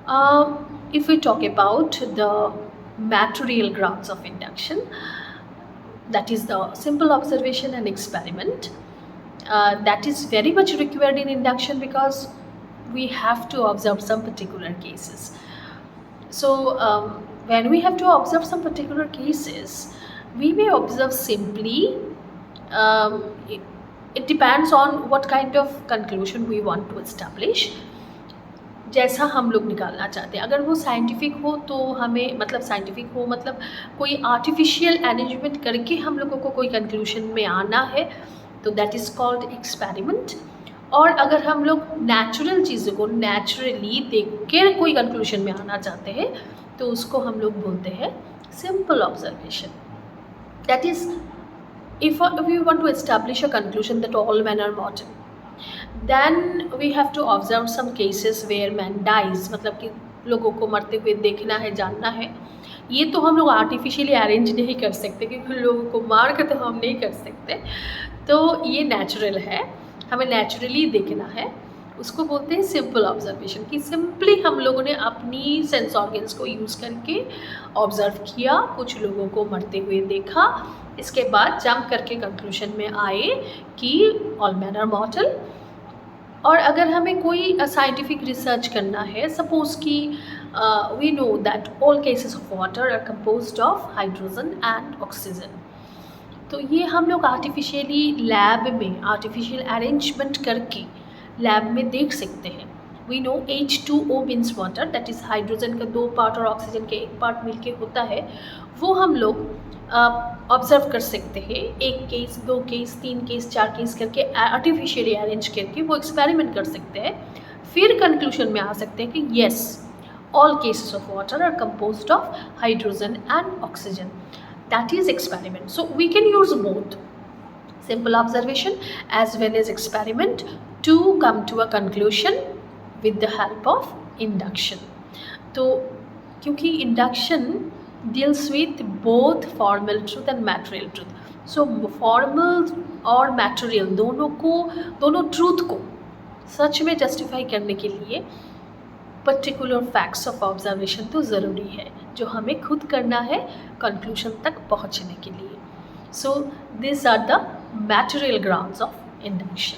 If we talk about the material grounds of induction, that is the simple observation and experiment, that is very much required in induction because we have to observe some particular cases. So, when we have to observe some particular cases, we may observe simply. It, it depends on what kind of conclusion we want to establish, जैसा हम लोग निकालना चाहते हैं। अगर वो scientific हो तो हमें मतलब साइंटिफिक हो मतलब कोई आर्टिफिशियल अरेंजमेंट करके हम लोगों को कोई कंक्लूशन में आना है तो दैट इज़ कॉल्ड एक्सपेरिमेंट। और अगर हम लोग नेचुरल चीज़ों को नेचुरली देख कर कोई कंक्लूशन में आना चाहते हैं तो उसको हम लोग बोलते हैं simple observation. That is if we want to establish a conclusion that all men are mortal, then we have to observe some cases where man dies, मतलब कि लोगों को मरते हुए देखना है, जानना है। ये तो हम लोग आर्टिफिशियली अरेंज नहीं कर सकते क्योंकि लोगों को मार कर तो हम नहीं कर सकते, तो ये नेचुरल है, हमें नेचुरली देखना है। उसको बोलते हैं सिंपल ऑब्जर्वेशन, कि सिंपली हम लोगों ने अपनी सेंस ऑर्गन्स को यूज़ करके ऑब्ज़र्व किया, कुछ लोगों को मरते हुए देखा, इसके बाद जंप करके कंक्लूशन में आए कि ऑल मैन आर मॉर्टल। और अगर हमें कोई साइंटिफिक रिसर्च करना है, सपोज कि we know that all cases of water are composed of hydrogen and oxygen, तो ये हम लोग आर्टिफिशियली लैब में आर्टिफिशियल अरेंजमेंट करके लैब में देख सकते हैं। We know H2O means water, that is hydrogen का 2 पार्ट और ऑक्सीजन के 1 पार्ट मिलके होता है। वो हम लोग ऑब्ज़र्व कर सकते हैं, 1 केस 2 केस 3 केस 4 केस करके आर्टिफिशियली अरेंज करके वो एक्सपेरिमेंट कर सकते हैं। फिर कंक्लूशन में आ सकते हैं कि yes all cases of water are composed of hydrogen and oxygen, that is experiment. So we can use both simple observation as well as experiment to come to a conclusion with the help of induction. तो क्योंकि induction deals with both formal truth and material truth, so formal और material दोनों truth को सच में justify करने के लिए particular facts of observation तो ज़रूरी है, जो हमें खुद करना है कंक्लूशन तक पहुंचने के लिए। So this are the material grounds of induction.